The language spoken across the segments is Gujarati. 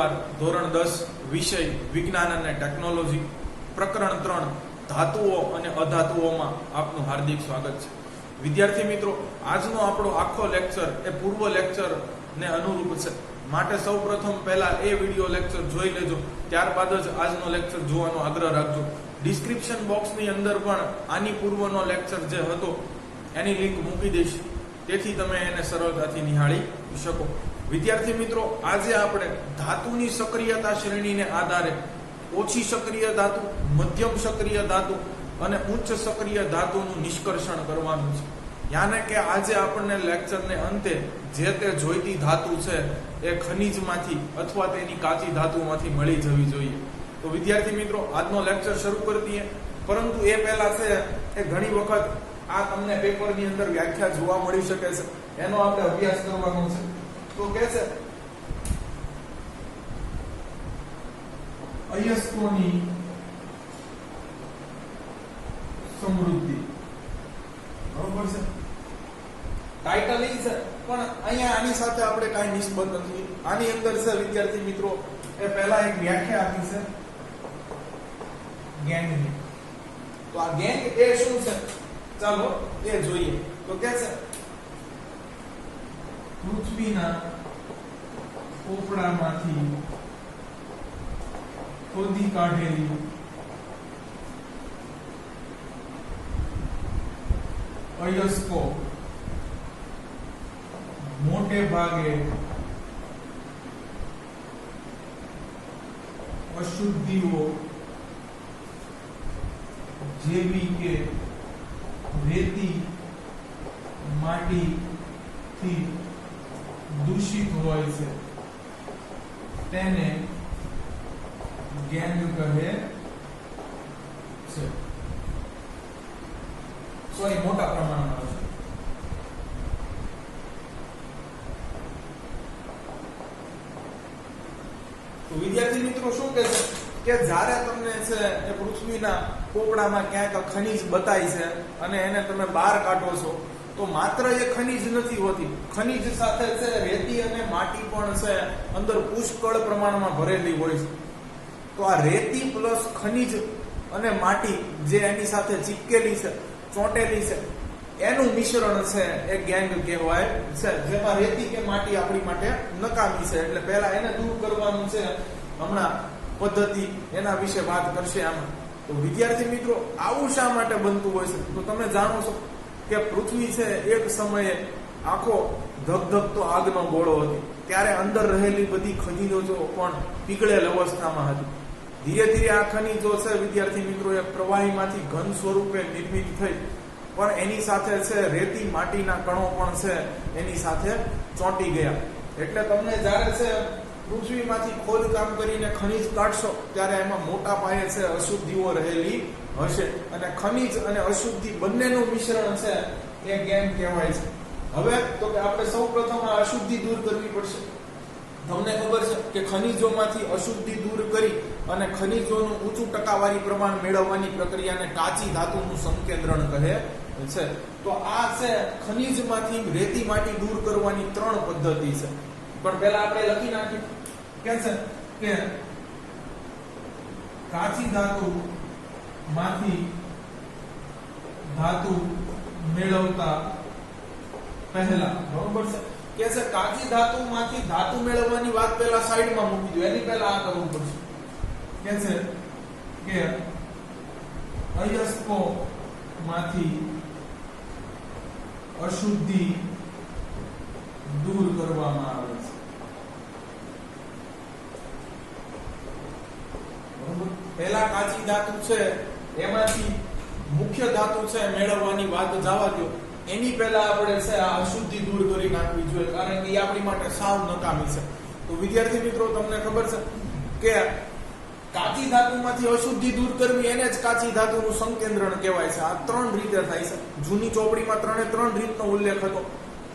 ફરીવાર ધોરણ 10 વિષય વિજ્ઞાન અને ટેકનોલોજી પ્રકરણ 3 ધાતુઓ અને અધાતુઓમાં આપનું હાર્દિક સ્વાગત છે. વિદ્યાર્થી મિત્રો, આજનો આપણો આખો લેક્ચર એ પૂર્વ લેક્ચર ને અનુરૂપ છે, માટે સૌપ્રથમ પહેલા એ વિડિયો લેક્ચર જોઈ લેજો, ત્યારબાદ જ આજનો લેક્ચર જોવાનો આગ્રહ રાખજો. ડિસ્ક્રિપ્શન બોક્સની અંદર પણ આની પૂર્વનો લેક્ચર જે હતો એની લિંક મૂકી દઈશ, તેથી તમે એને સરળતાથી નિહાળી શકો. વિદ્યાર્થી મિત્રો, આજે આપણે ધાતુની સક્રિયતા શ્રેણીને આધારે ઓછી સક્રિય ધાતુ, મધ્યમ સક્રિય ધાતુ અને ઉચ્ચ સક્રિય ધાતુનું નિષ્કર્ષણ કરવાનું છે. યાને કે આજે આપણને લેક્ચરને અંતે જે તે જોઈતી ધાતુ છે એ ખનિજમાંથી અથવા તેની કાચી ધાતુમાંથી મળી જવી જોઈએ. તો વિદ્યાર્થી મિત્રો, આજનો લેક્ચર શરૂ કરી દઈએ. પરંતુ એ પહેલા છે એ ઘણી વખત આ તમને પેપરની અંદર વ્યાખ્યા જોવા મળી શકે છે, એનો આપણે અભ્યાસ કરવાનો છે. તો કે છે અયસ્કોની સમૃદ્ધિ, બરોબર છે. ટાઇટલ ઈ છે, પણ અહીંયા આની સાથે આપણે કાંઈ નિસ્બત નથી. આની અંદર છે વિદ્યાર્થી મિત્રો, એ પહેલા એક વ્યાખ્યા આપી છે ગેંગની. તો આ ગેંગ એ શું છે, ચાલો એ જોઈએ. તો કે છે પૃથ્વીના પોપડામાંથી ખોદી કાઢેલી અયસ્કો મોટે ભાગે અશુદ્ધિઓ જેવી કે રેતી, માટીથી દૂષિત હોય છે, તેને ગેંગ કહે છે. સોરી, મોટા પ્રમાણમાં છે. તો વિદ્યાર્થી મિત્રો શું કહે છે કે જ્યારે તમને છે એ પૃથ્વીના પોપડામાં ક્યાંક ખનિજ બતાય છે અને એને તમે બહાર કાઢો છો, તો માત્ર એ ખનિજ નથી હોતી, ખનિજ સાથે છે રેતી અને માટી પણ છે અંદર પુષ્કળ પ્રમાણમાં ભરેલી હોય છે. તો આ રેતી પ્લસ ખનિજ અને માટી જે એની સાથે ચીપકેલી છે, ચોંટેલી છે, એનું મિશ્રણ છે એ ગેંગ કહેવાય છે. જેમાં રેતી કે માટી આપણી માટે નકામી છે, એટલે પહેલા એને દૂર કરવાનું છે. હમણાં પદ્ધતિ એના વિશે વાત કરશે આમાં. તો વિદ્યાર્થી મિત્રો, આવું શા માટે બનતું હોય છે? તો તમે જાણો છો કે પૃથ્વી છે એક સમયે આખો ધગધગતો આગનો ગોળો હતો, ત્યારે અંદર રહેલી બધી ખનીજો પણ પીગળેલ અવસ્થામાં હતી. ધીરે ધીરે આ ખનીજો છે વિદ્યાર્થી મિત્રો એ પ્રવાહીમાંથી ઘન સ્વરૂપે નિર્મિત થઈ, પણ એની સાથે છે રેતી માટીના કણો પણ છે એની સાથે ચોંટી ગયા. એટલે તમને જ્યારે છે પૃથ્વીમાંથી ખોદકામ કરીને ખનીજ કાઢશો ત્યારે એમાં મોટા પાયે છે અશુદ્ધિઓ રહેલી હશે, અને ખનીજ અને અશુદ્ધિ બંનેનું મિશ્રણ છે એ ગેંગ કહેવાય છે. હવે તો કે આપણે સૌપ્રથમ આ અશુદ્ધિ દૂર કરવી પડશે. તમને ખબર છે કે ખનીજોમાંથી અશુદ્ધિ દૂર કરી અને ખનીજોનું ઊંચું ટકાવારી પ્રમાણ મેળવવાની પ્રક્રિયાને કાચી ધાતુનું સંકેન્દ્રણ કહે છે. તો આ છે ખનીજમાંથી રેતી માટી દૂર કરવાની 3 પદ્ધતિ છે. પણ પહેલા આપણે લખી નાખ્યું કે છે કે કાચી ધાતુ માંથી ધાતુ મેળવતા પહેલા, બરોબર છે, કે છે કાચી ધાતુ માંથી ધાતુ મેળવવાની વાત પહેલા સાઈડમાં મૂકી દો, એની પહેલા આ કરવું પડશે. કે છે કે અયસ્કો માંથી અશુદ્ધિ દૂર કરવામાં આવે છે. પહેલા કાચી ધાતુ છે એમાંથી મુખ્ય ધાતુ છે મેળવવાની વાત જવા દો, એની પહેલા આપણે છે આ અશુદ્ધિ દૂર કરી નાખવી જોઈએ, કારણ કે એ આપણી માટે સાવ નકામી છે. તો વિદ્યાર્થી મિત્રો, તમને ખબર છે કે કાચી ધાતુમાંથી અશુદ્ધિ દૂર કરવી એને જ કાચી ધાતુનું સંકેન્દ્રણ કહેવાય છે. આ 3 રીતે થાય છે. જૂની ચોપડીમાં 3 રીતનો ઉલ્લેખ હતો,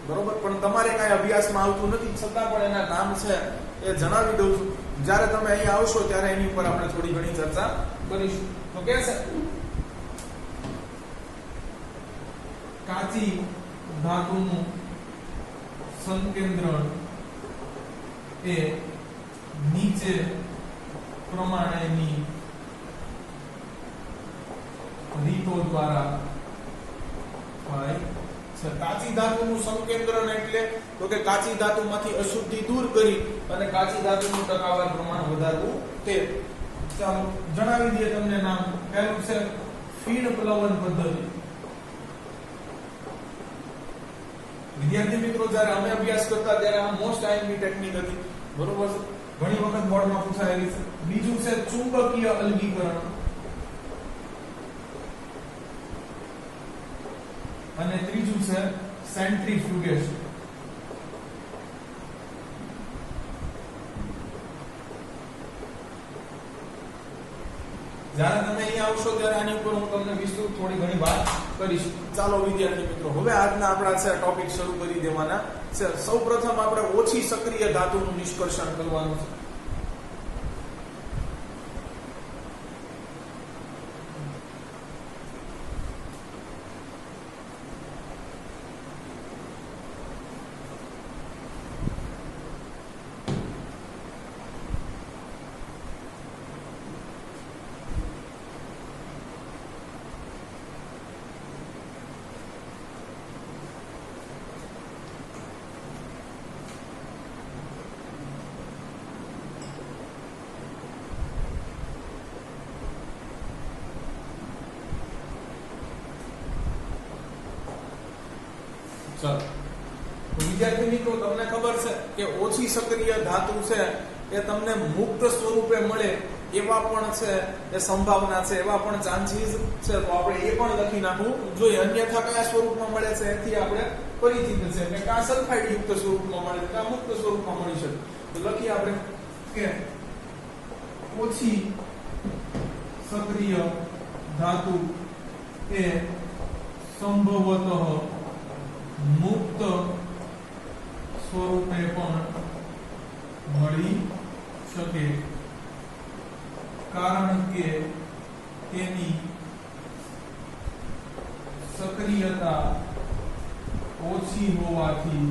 બરોબર, પણ તમારે કાંઈ અભ્યાસમાં આવતું નથી, છતાં પણ એના નામ છે એ જણાવી દઉં છું. જ્યારે તમે અહીંયા આવશો ત્યારે એની ઉપર આપણે થોડી ઘણી ચર્ચા કરીશું. તો કે છે કાચી ધાતુનું સંકેન્દ્રણ એ નીચે પ્રમાણેની રીતો દ્વારા થાય છે. કાચી ધાતુનું સંકેન્દ્રણ એટલે તો કે કાચી ધાતુમાંથી અશુદ્ધિ દૂર કરી અને કાચી ધાતુનું ટકાવાર પ્રમાણ વધારવું તે. ચાલો જણાવી દઈએ તમને નામ. પહેલું છે ફીણ પ્લવન પદ્ધતિ. વિદ્યાર્થી મિત્રો જ્યારે અમે અભ્યાસ કરતા ત્યારે આ મોસ્ટ આઈએમપી ટેકનિક હતી, બરોબર છે, ઘણી વખત બોર્ડમાં પૂછાયેલી છે. બીજું છે ચુંબકીય અલગીકરણ અને ત્રીજું છે સેન્ટ્રીફ્યુગેશન. જ્યારે તમે અહીંયા આવશો ત્યારે આની ઉપર હું તમને વિસ્તૃત થોડી ઘણી વાત કરીશ. ચાલો વિદ્યાર્થી મિત્રો હવે આજના આપણા છે ટોપિક શરૂ કરી દેવાના છે. સૌપ્રથમ આપણે ઓછી સક્રિય ધાતુનું નિષ્કર્ષણ કરવાનું છે. ચાલો વિદ્યાર્થી મિત્રો તમને ખબર છે કે ઓછી સક્રિય ધાતુ છે એ તમને મુક્ત સ્વરૂપે મળે એવા પણ છે એ સંભાવના છે, એવા પણ ચાન્સીસ છે. તો આપણે એ પણ લખી નાખવું જોઈએ. અન્યથા કયા સ્વરૂપમાં મળે છે એથી આપણે પરિચિત છે કે કા સલ્ફાઇડ યુક્ત સ્વરૂપમાં મળે છે, કા મુક્ત સ્વરૂપમાં મળી શકે. તો લખીએ આપણે કે ઓછી સક્રિય ધાતુ એ સંભવતઃ મુક્ત સ્વરૂપે પણ મળી શકે, કારણ કે તેની સક્રિયતા ઓછી હોવાથી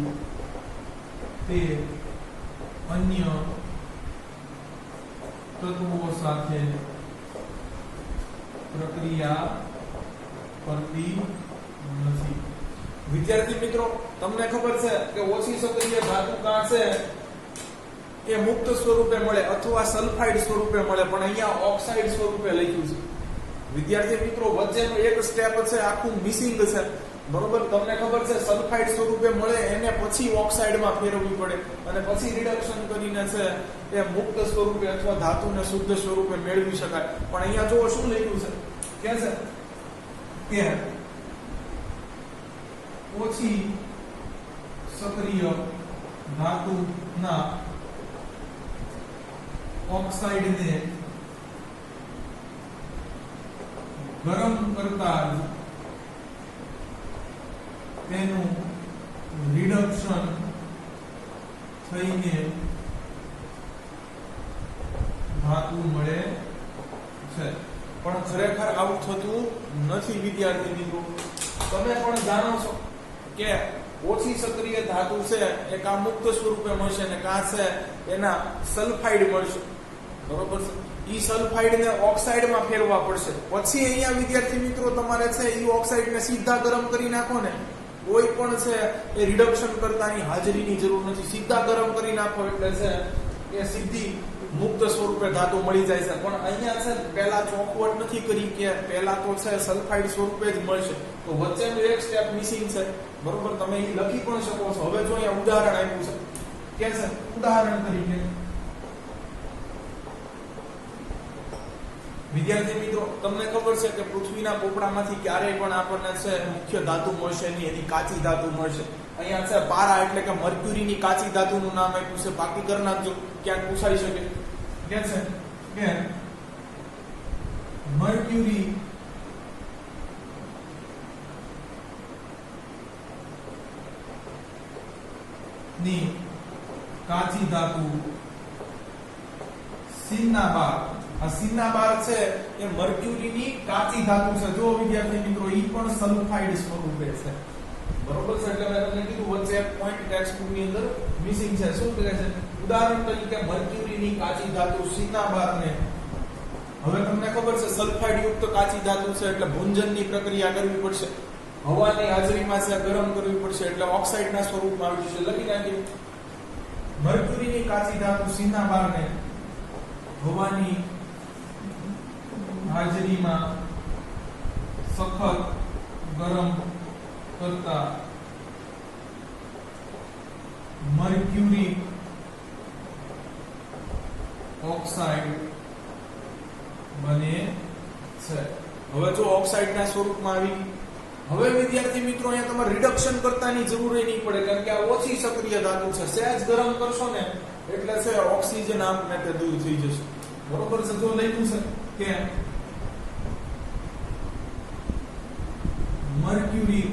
તે અન્ય તત્વો સાથે પ્રક્રિયા કરતી નથી. વિદ્યાર્થી મિત્રો તમને ખબર છે કે ઓછી સક્રિય ધાતુ કાં છે એ મુક્ત સ્વરૂપે મળે અથવા સલ્ફાઇડ સ્વરૂપે મળે, પણ અહીંયા ઓક્સાઇડ સ્વરૂપે લખ્યું છે. વિદ્યાર્થી મિત્રો વચ્ચેનો એક સ્ટેપ છે આખું મિસિંગ છે, બરોબર. તમને ખબર છે સલ્ફાઇડ સ્વરૂપે મળે એને પછી ઓક્સાઇડમાં ફેરવવી પડે અને પછી રિડક્શન કરીને છે એ મુક્ત સ્વરૂપે અથવા ધાતુને શુદ્ધ સ્વરૂપે મેળવી શકાય. પણ અહીંયા જો શું લખ્યું છે કે ઓછી સક્રિય ધાતુના ઓક્સાઇડને ગરમ કરતા જ તેનું રિડક્શન થઈને ધાતુ મળે છે. પણ ખરેખર આવું થતું નથી વિદ્યાર્થી મિત્રો. તમે પણ જાણો છો કે ઓછી સક્રિય ધાતુ છે એ કા મુક્ત સ્વરૂપે મળશે ને કા છે એના સલ્ફાઇડ મળશે, બરોબર છે. ઈ સલ્ફાઇડ ને ઓક્સાઇડમાં ફેરવવા પડશે. પછી અહીંયા વિદ્યાર્થી મિત્રો તમારે છે ઈ ઓક્સાઇડ ને સીધા ગરમ કરી નાખો ને, કોઈ પણ છે એ રિડક્શન કરતાની હાજરીની જરૂર નથી. સીધા ગરમ કરી નાખો એટલે છે એ સીધી મુક્ત સ્વરૂપે ધાતુ મળી જાય છે. પણ અહીંયા છે પહેલા ચોખવટ નથી કરી કે પહેલા તો છે સલ્ફાઇડ સ્વરૂપે જ મળશે, તો વચ્ચેનું એક સ્ટેપ મિસિંગ છે, બરોબર. તમે એ લખી પણ શકો છો. હવે જો અહીંયા ઉદાહરણ આપ્યું છે કે છે ઉદાહરણ તરીકે વિદ્યાર્થી મિત્રો તમને ખબર છે કે પૃથ્વીના પોપડામાંથી ક્યારેય પણ આપણને છે મુખ્ય ધાતુ મળશે નહીં, એની કાચી ધાતુ મળશે. અહીંયા છે પારા એટલે કે મર્ક્યુરીની કાચી ધાતુનું નામ આપ્યું છે. બાકી કરી નાખજો, ક્યાંક પૂછાઈ શકે. કે છે કે મર્ક્યુરી ની કાચી ધાતુ સિન્નાબાર. આ સિન્નાબાર છે એ મર્ક્યુરીની કાચી ધાતુ છે. જો વિદ્યાર્થી મિત્રો ઈ પણ સલ્ફાઇડ સ્વરૂપે છે, બરોબર છે. એટલે મેં તમને કીધું વચ્ચે એક પોઈન્ટ ટેક્સ્ટ બુક ની અંદર મિસિંગ છે. શું કહે છે ઉદાહરણ તરીકે મર્ક્યુરીની કાચી ધાતુ સિનાબારને, હવે તમને ખબર છે સલ્ફાઇડ યુક્ત કાચી ધાતુ છે એટલે ભૂંજનની પ્રક્રિયા કરવી પડશે, હવાની હાજરીમાં છે ગરમ કરવી પડશે એટલે ઓક્સાઇડના સ્વરૂપમાં આવી જશે. લખી નાખીએ મર્ક્યુરીની કાચી ધાતુ સિનાબારને હવાની હાજરીમાં સખત ગરમ કરતા મર્ક્યુરી ઓક્સાઇડ બને છે. હવે જો ઓક્સાઇડના સ્વરૂપમાં આવી. હવે વિદ્યાર્થી મિત્રો અહીંયા તમારે રિડક્શન કરતાની જરૂર નહીં પડે કારણ કે આ ઓછી સક્રિય ધાતુ છે. સહેજ ગરમ કરશો ને એટલે છે ઓક્સિજન આપને તે દૂર થઈ જશે. બરોબર છે. જો લખ્યું છે કે મર્ક્યુરી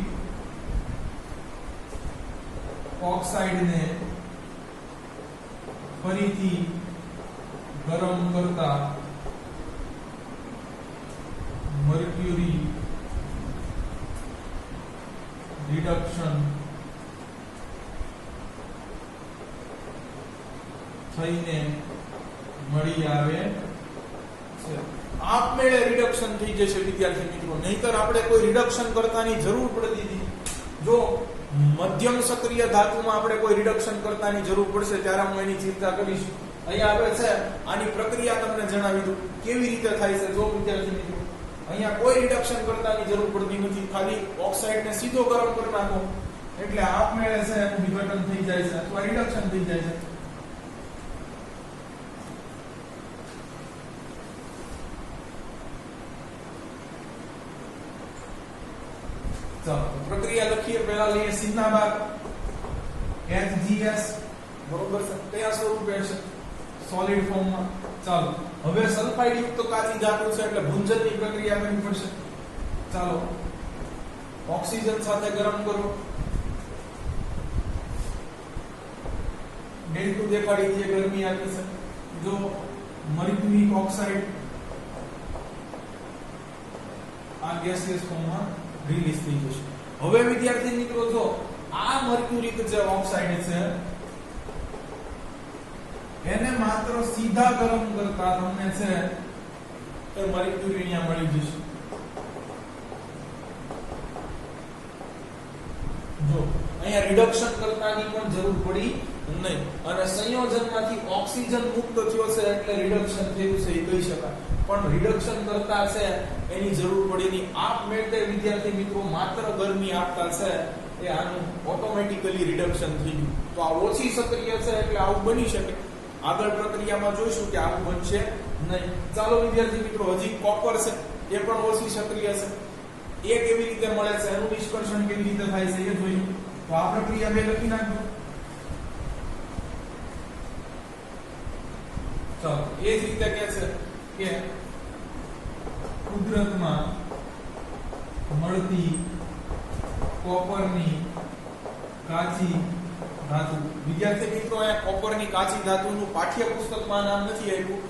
ઓક્સાઇડને ફરીથી ગરમ કરતા મર્ક્યુરી રિડક્શન થઈને મળી આવે છે. આપમેળે રિડક્શન થઈ જશે વિદ્યાર્થી મિત્રો. નહીતર આપણે કોઈ રિડક્શન કરતાની જરૂર પડતી હતી. જો મધ્યમ સક્રિય ધાતુમાં આપણે કોઈ રિડક્શન કરતાની જરૂર પડશે ત્યારે હું એની ચિંતા કરીશ. અહીંયા આપણે છે આની પ્રક્રિયા તમને જણાવી દઉં કેવી રીતે થાય છે. જો વિદ્યાર્થી મિત્રો અહીંયા કોઈ રિડક્શન કરતાની જરૂર પડતી નથી. ખાલી ઓક્સાઇડને સીધો ગરમ કરી નાખો એટલે આપમેળે છે એનું વિઘટન થઈ જાય છે અથવા રિડક્શન થઈ જાય છે. ચાલો પ્રક્રિયા લખીએ. પહેલા લઈએ સિનાબાર HgS, બરોબર છે. કયા સ્વરૂપે છે? સોલિડ ફોર્મમાં. ચાલો હવે સલ્ફાઇડ યુક્ત કાચી ધાતુ છે એટલે ભૂંજનની પ્રક્રિયા કરવી પડશે. ચાલો ઓક્સિજન સાથે ગરમ કરો. ∆2 દેખાડી દઈએ, ગરમી આપે છે. જો મર્ક્યુરિક ઓક્સાઇડ આ ગેસિયસ ફોર્મમાં રિલીઝ થઈ જશે. હવે વિદ્યાર્થી મિત્રો જો આ મર્ક્યુરિક જે ઓક્સાઇડ છે એને માત્ર સીધા ગરમ કરતા તમને છે એ મર્ક્યુરી અહીંયા મળી જશે. જો અહીંયા રિડક્શન કરતાની પણ જરૂર પડી નહીં અને સંયોજનમાંથી ઓક્સિજન મુક્ત થયો છે એટલે રિડક્શન થયું છે એ કહી શકાય. પણ રિડક્શન કરતા છે એની જરૂર પડી નહીં. આપમેળે વિદ્યાર્થી મિત્રો માત્ર ગરમી આપતા છે એ આનું ઓટોમેટિકલી રિડક્શન થઈ ગયું. તો આ ઓછી સક્રિય છે એટલે આવું બની શકે. આગળ પ્રક્રિયામાં જોઈશું કે આવું બનશે નહીં. ચાલો વિદ્યાર્થી મિત્રો હજી કોપર છે એ પણ ઓછી સક્રિય છે. એ કેવી રીતે મળે છે એનું નિષ્કર્ષણ કેવી રીતે થાય છે એ જોઈએ. તો આ પ્રક્રિયા બે લખી નાખજો. ચાલો એ જ રીતે કહે છે કે કુદરતમાં મળતી કોપરની કાચી ધાતુ. વિદ્યાર્થી મિત્રો અહીંયા કોપરની કાચી ધાતુનું પાઠ્યપુસ્તકમાં નામ નથી આપ્યું,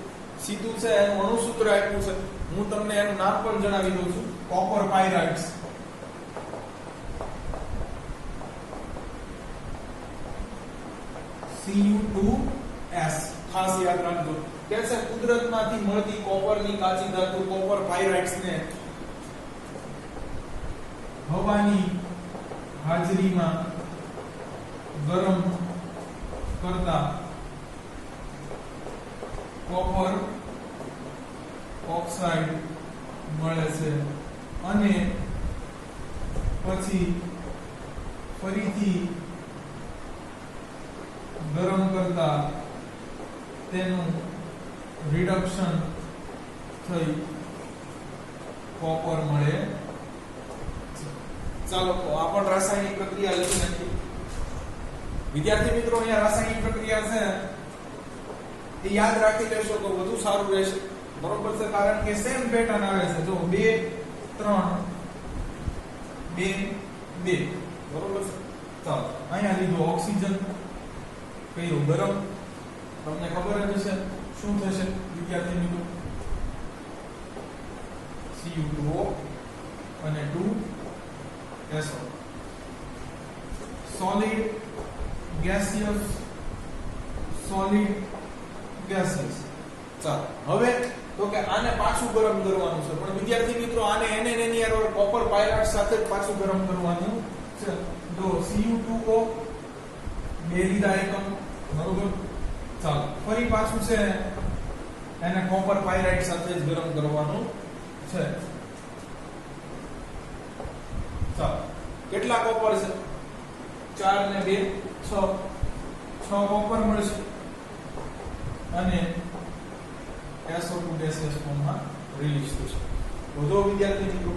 સીધું છે એનું અણુસૂત્ર આપ્યું છે. હું તમને એનું નામ પણ જણાવી દઉં છું. કોપર પાયરાઇટ્સ. Cu2S ખાસ યાદ રાખજો. કે છે કુદરતમાંથી મળતી કોપરની કાચી ધાતુ કોપર પાયરાઇટ્સ ને હવાની હાજરીમાં ગરમ કરતા કોપર ઓક્સાઇડ મળે છે અને પછી ફરીથી ગરમ કરતા તેનું રિડક્શન થઈ કોપર મળે. ચાલો તો આ પણ રાસાયણિક પ્રક્રિયા લખી નાખીએ. વિદ્યાર્થી મિત્રો અહીંયા રાસાયણિક પ્રક્રિયા છે એ યાદ રાખી લેશો તો વધુ સારું રહેશે. બરોબર છે. કારણ કે સેમ પેટર્ન આવે છે. જો 2 3 2 2 બરોબર છે. ચાલો અહીંયા લીધો ઓક્સિજન, કયો ગરમ. તમને ખબર જ હશે શું થશે વિદ્યાર્થી મિત્રો? Cu2O અને 2SO. Solid gaseous solid gases. ચાલો હવે તો કે આને પાછું ગરમ કરવાનું છે, પણ વિદ્યાર્થી મિત્રો આને NaNaR કોપર પાયરાઇડ સાથે જ પાછું ગરમ કરવાનું છે. જો Cu2O બે લીધા એકમ, બરોબર. ચાલો ફરી પાછું છે એને કોપર પાયરાઇડ સાથે જ ગરમ કરવાનું છે. ચાલો કેટલા કોપર છે? 4 ને 2 6 કોપર મળશે અને SO2 ગેસીયસ ફોર્મમાં રિલીઝ થશે. વધુ વિદ્યાર્થી મિત્રો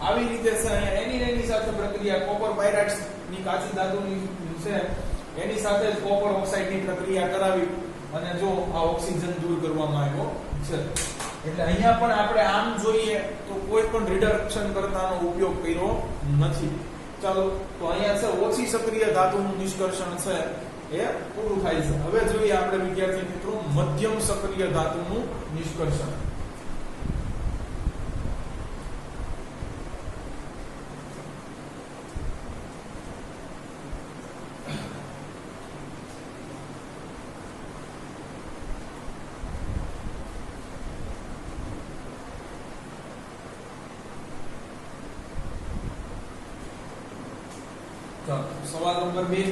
આવી રીતે છે અહીંયા એની સાથે પ્રક્રિયા કોપર પાયરાઇડ ની કાચી ધાતુની છે એની સાથે જ કોપર ઓક્સાઇડ ની પ્રક્રિયા કરાવી અને જો આ ઓક્સિજન દૂર કરવામાં આવ્યો છે. એટલે અહીંયા પણ આપણે આમ જોઈએ તો કોઈ પણ રિડક્શન કરતાનો ઉપયોગ કર્યો નથી. ચાલો તો અહીંયા છે ઓછી સક્રિય ધાતુનું નિષ્કર્ષણ છે એ પૂરું થાય છે. હવે જોઈએ આપણે વિદ્યાર્થી મિત્રો મધ્યમ સક્રિય ધાતુનું નિષ્કર્ષણ. સવાલ નંબર 2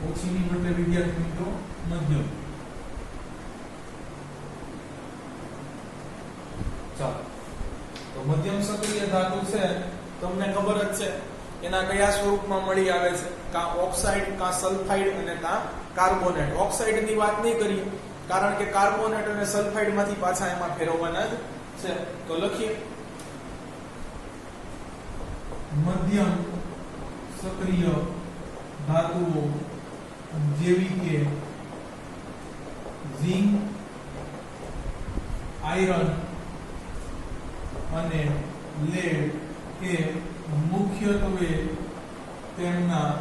ઓછીની બદલે વિદ્યાર્થી મિત્રો મધ્યમ. ચાલો તો મધ્યમ સક્રિય ધાતુ છે તમને ખબર જ છે એના કયા સ્વરૂપમાં મળી આવે છે? કા ઓક્સાઇડ, કા સલ્ફાઇડ અને કા કાર્બોનેટ. ઓક્સાઇડ ની વાત નહીં કરીએ કારણ કે કાર્બોનેટ અને સલ્ફાઇડ માંથી પાછા એમાં ફેરવવાના જ છે. તો લખીએ મધ્યમ સક્રિય ધાતુઓ જેવી કે ઝિંક, આયરન અને લેડ કે મુખ્યત્વે તેમના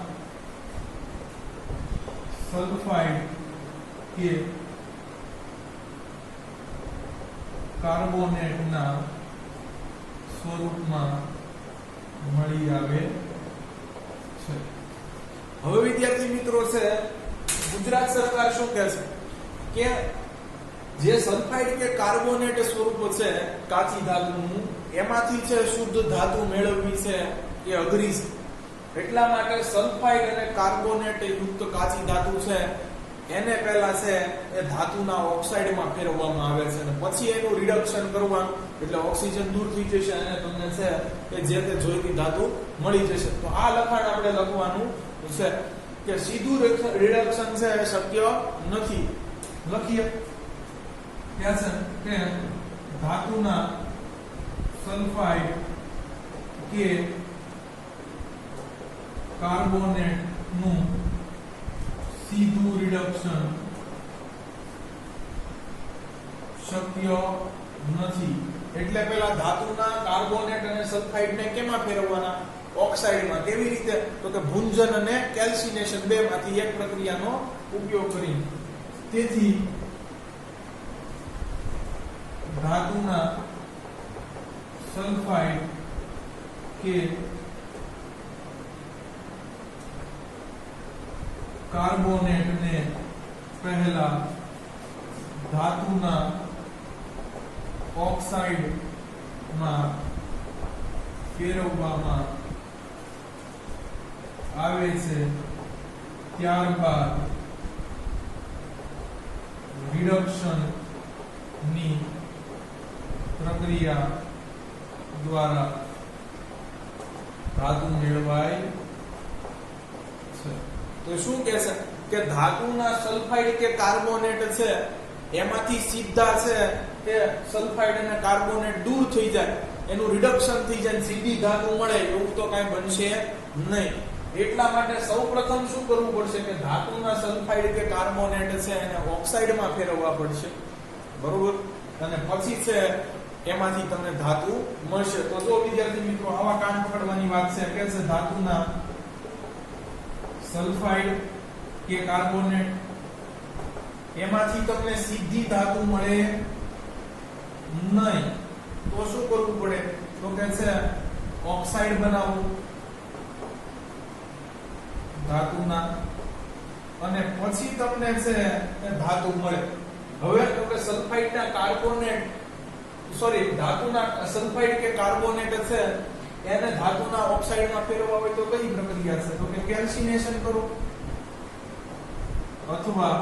સલ્ફાઇડ કે કાર્બોનેટના સ્વરૂપમાં મળી આવે છે. હવે વિદ્યાર્થી મિત્રો છે ગુજરાત સરકાર શું કહે છે કે જે સલ્ફાઇડ કે કાર્બોનેટ સ્વરૂપ છે કાચી ધાતુનું એમાંથી છે શુદ્ધ ધાતુ મેળવવી છે એ અઘરી છે. એટલા માટે સલ્ફાઇડ અને કાર્બોનેટ યુક્ત કાચી ધાતુ છે એને પહેલા છે એ ધાતુના ઓક્સાઇડમાં ફેરવવામાં આવે છે અને પછી એનું રિડક્શન કરવાનું એટલે ઓક્સિજન દૂર થઈ જશે અને તમને છે કે જે તે જોઈતી ધાતુ મળી જશે. તો આ લખાણ આપણે લખવાનું છે કે સીધું રિડક્શન છે એ શક્ય નથી. લખીએ કે છે કે ધાતુના સલ્ફાઇડ કે કાર્બોનેટ નું સીધું રિડક્શન શક્ય નથી. એટલે પેલા ધાતુના કાર્બોનેટ અને સલ્ફાઇડ ને કેમાં ફેરવવાના? ઓક્સાઇડમાં. કેવી રીતે? તો કે ભુંજન અને કેલ્સિનેશન બે માંથી એક પ્રક્રિયાનો ઉપયોગ કરી. તેથી ધાતુના સલ્ફાઇડ કે કાર્બોનેટ ને પહેલા ધાતુના ઓક્સાઇડ માં ફેરવવામાં આવે છે. ત્યારબાદ રિડક્શન ની પ્રક્રિયા દ્વારા ધાતુ મેળવાય છે. તો શું કહેશે કે ધાતુના સલ્ફાઇડ કે કાર્બોનેટ છે એમાંથી સીધા છે કે સલ્ફાઇડ અને કાર્બોનેટ દૂર થઈ જાય, એનું રિડક્શન થઈ જાય, સીધી ધાતુ મળે એવું તો કઈ બનશે નહીં. એટલા માટે સૌપ્રથમ શું કરવું પડશે કે ધાતુના સલ્ફાઇડ કે કાર્બોનેટ છે એને ઓક્સાઇડમાં ફેરવવા પડશે, બરોબર? અને પછી છે એમાંથી તમને ધાતુ મળશે. તો જો વિદ્યાર્થી મિત્રો આવા કાન પકડવાની વાત છે કે છે ધાતુના સલ્ફાઇડ કે કાર્બોનેટ એમાંથી તમને સીધી ધાતુ મળે નહીં, તો શું કરવું પડે? તો કે છે ઓક્સાઇડ બનાવવું. ધાતુના અને પછી તમને છે એ ધાતુ મળે. હવે તો કે સલ્ફાઇડના કાર્બોનેટ ધાતુના સલ્ફાઇડ કે કાર્બોનેટ છે એને ધાતુના ઓક્સાઇડમાં ફેરવવા હોય તો કઈ પ્રક્રિયા છે? તો કે કેલ્સિનેશન કરો અથવા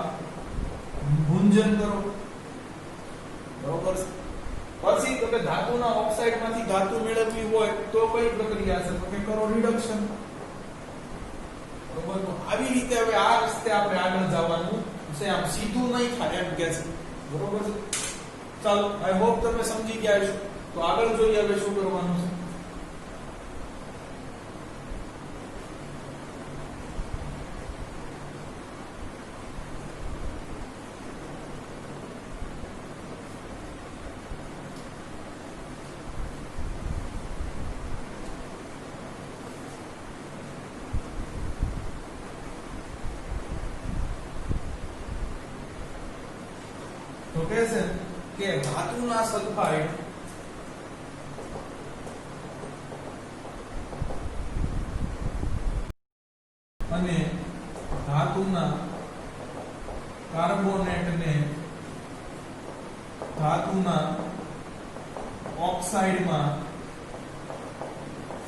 ભુંજન કરો. બરોબર. પછી તો કે ધાતુના ઓક્સાઇડમાંથી ધાતુ મેળવવી હોય તો કઈ પ્રક્રિયા છે? તો કે કરો રિડક્શન. બરોબર. તો આવી રીતે હવે આ રસ્તે આપણે આગળ જવાનું છે. આમ સીધું નહીં થાય એમ કે છે. બરોબર છે. ચાલો, આઈ હોપ તમે સમજી ગયા છો. તો આગળ જોઈએ હવે શું કરવાનું છે. તો કહે છે કે ધાતુના સલ્ફાઇડ અને ધાતુના કાર્બોનેટને ધાતુના ઓક્સાઇડમાં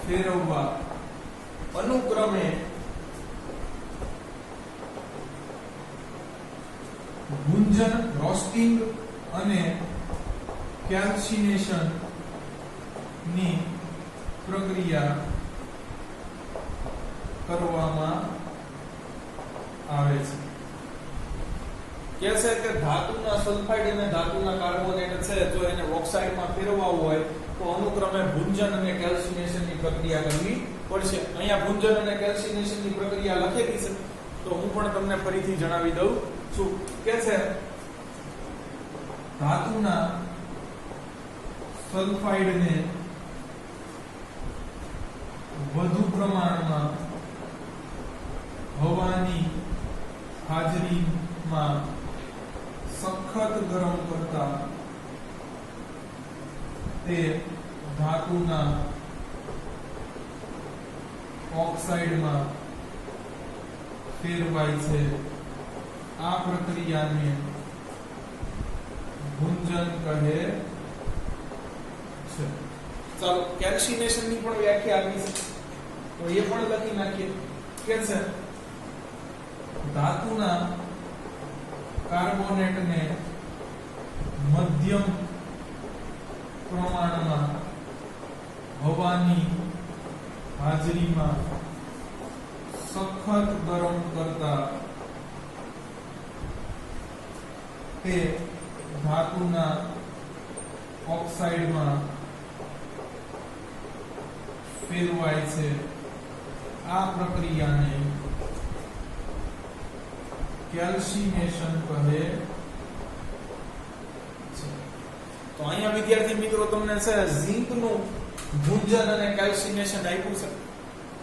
ફેરવવા અનુક્રમે ભુંજન, રોસ્ટિંગ અને કેલ્સિનેશન ની પ્રક્રિયા કરવામાં આવે છે. કે છે કે ધાતુના સલ્ફાઇડ અને ધાતુના કાર્બોનેટ છે તો એને ઓક્સાઇડમાં ફેરવવા હોય તો અનુક્રમે ભુંજન અને કેલ્સિનેશનની પ્રક્રિયા કરવી પડશે. અહીંયા ભુંજન અને કેલ્સિનેશનની પ્રક્રિયા લખેલી છે તો હું પણ તમને ફરીથી જણાવી દઉં છું. કે છે ધાતુના સલ્ફાઇડને વધુ પ્રમાણમાં હવાની હાજરીમાં સખત ગરમ કરતા તે ધાતુના ઓક્સાઇડમાં ફેરવાય છે. આ પ્રક્રિયાને ભુંજન કહે છે. ચાલો, કેલ્સિનેશન ની પણ વ્યાખ્યા આપી છે તો એ પણ લખી નાખીએ. કે છે ધાતુના કાર્બોનેટને મધ્યમ પ્રમાણમાં હવાની હાજરીમાં સખત ગરમ કરતા તે ધાતુના ઓક્સાઇડમાં ફેરવાય છે. આ પ્રક્રિયાને કેલ્સિનેશન કહે છે. તો અહીંયા વિદ્યાર્થી મિત્રો તમને છે ઝિંકનું ભુંજન અને કેલ્સિનેશન આપ્યું છે.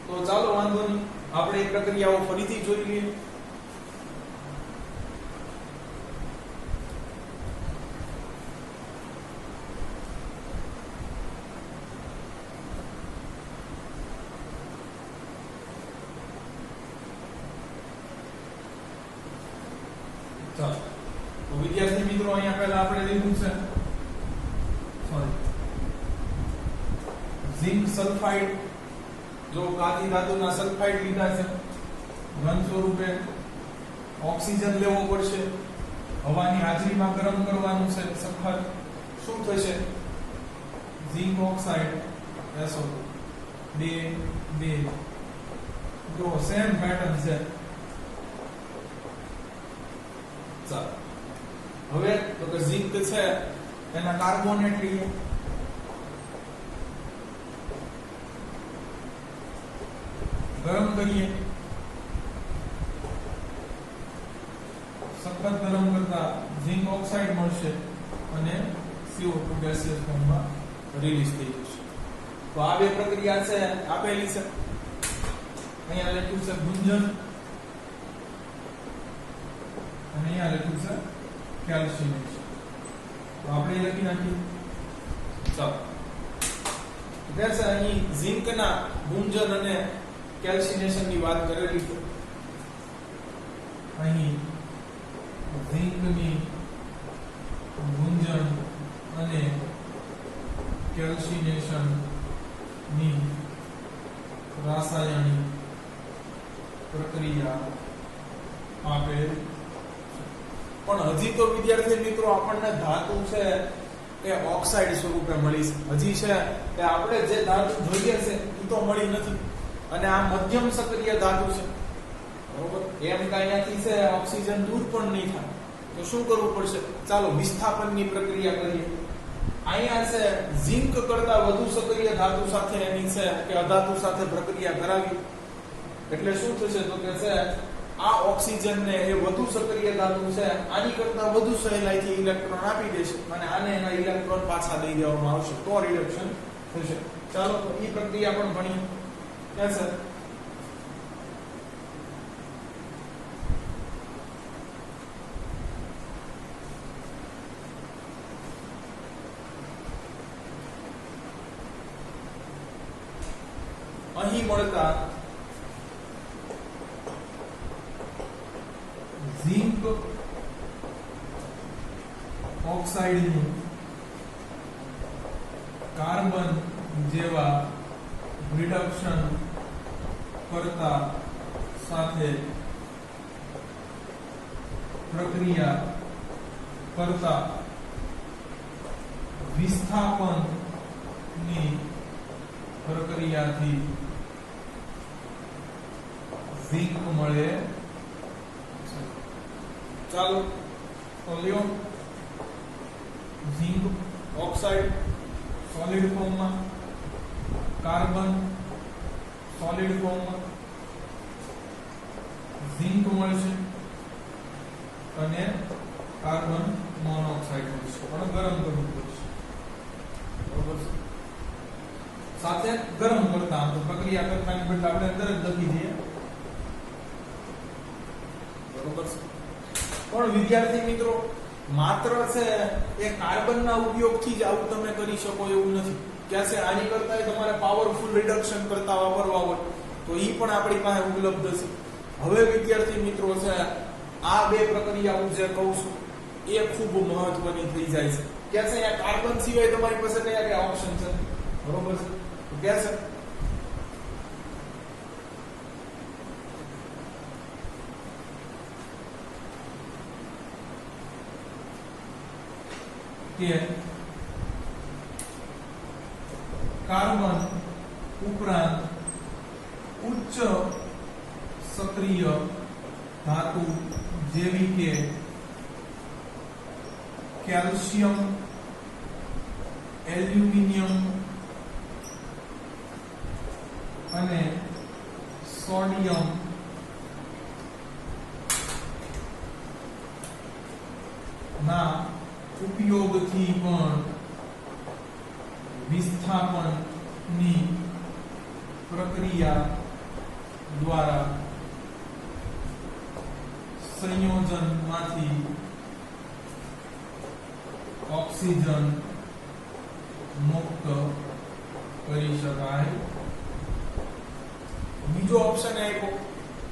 તો ચાલો વાંધો નહીં, આપણે એ પ્રક્રિયાઓ ફરીથી જોઈ લઈએ. તો વિદ્યાર્થી મિત્રો અહીંયા પહેલા આપણે લીધું છે ઝિંક સલ્ફાઇડ. જો કાચી ધાતુના સલ્ફાઇડ લીધા છે, ઘન સ્વરૂપે ઓક્સિજન લેવો પડશે, હવાની હાજરીમાં ગરમ કરવાનું છે સખત. શું થશે? ઝિંક ઓક્સાઇડ SO2 2 જો સેમ પેટર્ન છે. હવે તો કે ઝિંક છે એના કાર્બોનેટ લઈએ. ગરમ કરીએ, સખત ગરમ કરતા ઝિંક ઓક્સાઇડ મળશે અને CO2 ગેસિયસ ફોર્મમાં રિલીઝ થઈ જશે. તો આ બે પ્રક્રિયા છે આપેલી છે. અહીંયા લખ્યું છે ભુંજન અને અહીંયા લખ્યું છે કેલ્સિનેશન. તો આપણે લખી નાખીએ. ચાલો, અહીં ઝિંકના ભુંજન અને કેલ્સિનેશન ની વાત કરેલી છે. અહીં ઝીંકની ગુંજન અને કેલ્સિનેશનની રાસાયણિક પ્રક્રિયા આપેલ છે. પણ હજી તો વિદ્યાર્થી મિત્રો આપણને ધાતુ છે એ ઓક્સાઇડ સ્વરૂપે મળી છે. હજી છે કે આપણે જે ધાતુ જોઈએ છે એ તો મળી નથી, અને આ મધ્યમ સક્રિય ધાતુ છે, બરોબર. એમ કે અહીંયાથી છે ઓક્સિજન દૂર પણ નહીં થાય, તો શું કરવું પડશે? ચાલો વિસ્થાપનની પ્રક્રિયા કરીએ. અહીંયા છે ઝિંક કરતા વધુ સક્રિય ધાતુ સાથે એની છે કે અધાતુ સાથે પ્રક્રિયા કરાવી, એટલે શું થશે તો કે છે આ ઓક્સિજન ને એ વધુ સક્રિય ધાતુ છે આની કરતા વધુ સહેલાઈથી ઇલેક્ટ્રોન આપી દેશે, અને આને એના ઇલેક્ટ્રોન પાછા દઈ દેવામાં આવશે, તો રિડક્શન થશે. ચાલો તો એ પ્રક્રિયા પણ ભણીએ. ક્યાં છે? અહીં મળતા ઝિંક ઓક્સાઇડનું કાર્બન જેવા રિડક્શન કરતા સાથે પ્રક્રિયા કરતા વિસ્થાપનની પ્રક્રિયાથી ઝિંક મળે. ચાલો તો લ્યો ઝિંક ઓક્સાઇડ સોલિડ ફોર્મમાં, કાર્બન સોલિડ ફોર્મમાં, ઝિંક મળશે અને કાર્બન મોનોક્સાઇડ મળશે, પણ ગરમ કરવું પડશે, બરોબર છે. સાથે ગરમ કરતા તો પ્રક્રિયા કરતાની બદલે આપણે અંદર જ લખી દઈએ, બરોબર છે. પણ વિદ્યાર્થી મિત્રો માત્ર છે એ કાર્બનના ઉપયોગથી જ આવું તમે કરી શકો એવું નથી. ક્યાં છે આની કરતા તમારે પાવરફુલ રિડક્શન કરતા વાપરવા હોય તો ઈ પણ આપણી પાસે ઉપલબ્ધ છે. હવે વિદ્યાર્થી મિત્રો છે આ બે પ્રક્રિયાઓ જે કહું છું એ ખૂબ મહત્વની થઈ જાય છે. ક્યાં છે આ કાર્બન સિવાય તમારી પાસે કયા કયા ઓપ્શન છે? બરોબર છે. તો ક્યાં છે? કે કાર્બન ઉપરાંત ઉચ્ચ સક્રિય ધાતુ જેવી કે કેલ્શિયમ, એલ્યુમિનિયમ અને સોડિયમ ના ઉપયોગથી પણ વિસ્થાપનની પ્રક્રિયા દ્વારા સંયોજનમાંથી ઓક્સિજન મુક્ત કરી શકાય. બીજો ઓપ્શન એ આપ્યો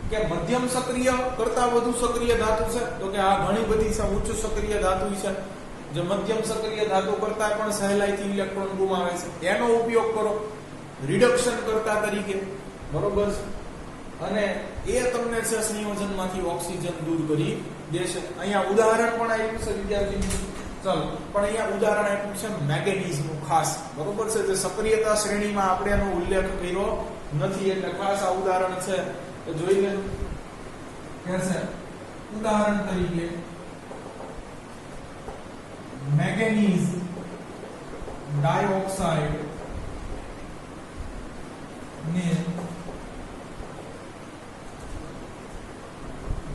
કે મધ્યમ સક્રિય કરતા વધુ સક્રિય ધાતુ છે, તો કે આ ઘણી બધી છે ઉચ્ચ સક્રિય ધાતુ છે જે મધ્યમ સક્રિય ધાતુ કરતા પણ સહેલાઈથી ઇલેક્ટ્રોન ગુમાવે છે, એનો ઉપયોગ કરો રિડક્શન કરતા તરીકે, બરોબર છે. અને એ તમને છે સંયોજનમાંથી ઓક્સિજન દૂર કરી દેશે. અહીંયા ઉદાહરણ પણ આપ્યું છે વિદ્યાર્થી. ચાલો પણ અહીંયા ઉદાહરણ આપ્યું છે મેંગેનીઝનું ખાસ, બરોબર છે. જે સક્રિયતા શ્રેણીમાં આપણે એનો ઉલ્લેખ કર્યો નથી, એટલે ખાસ આ ઉદાહરણ છે તો જોઈ લે. કે છે ઉદાહરણ તરીકે મેંગેનીઝ ડાયોક્સાઇડ ને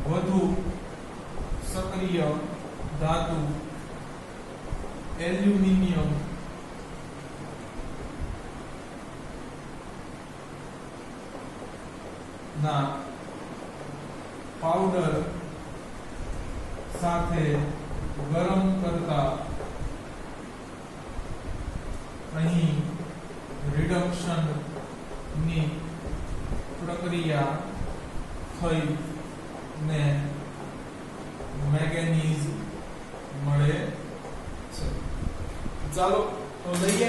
વધુ સક્રિય ધાતુ એલ્યુમિનિયમ ના પાવડર સાથે ગરમ કરતા અહીં રિડક્શન ની પ્રક્રિયા થઈ ને ચાલો તો લઈએ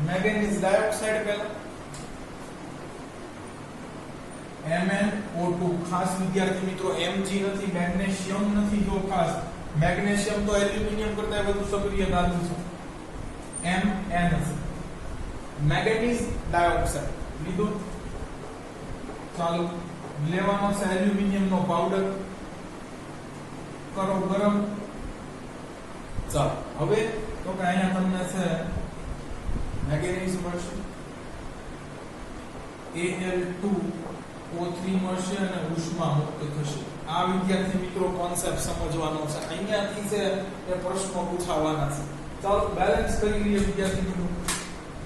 મેંગેનીઝ ડાયોક્સાઇડ પહેલા MnO2 ખાસ વિદ્યાર્થી મિત્રો Mg નથી, મેગ્નેશિયમ નથી, જો ખાસ મેગ્નેશિયમ તો એલ્યુમિનિયમ કરતા વધુ સક્રિય ધાતુ છે, Mn છે. મેંગેનીઝ ડાયોક્સાઇડ લીધું. ચાલો લેવાનો છે એલ્યુમિનિયમ નો પાવડર, કરો ગરમ. ચાલો હવે તો કે અહીંયા તમને છે મેંગેનીઝ મળશે, Al2O3 મળશે અને ઉષ્મા મુક્ત થશે. આ વિદ્યાર્થી મિત્રો કોન્સેપ્ટ સમજવાનો છે, અહીંયાથી છે એ પ્રશ્નો પૂછાવાના છે. ચાલો બેલેન્સ કરી લઈએ વિદ્યાર્થી મિત્રો.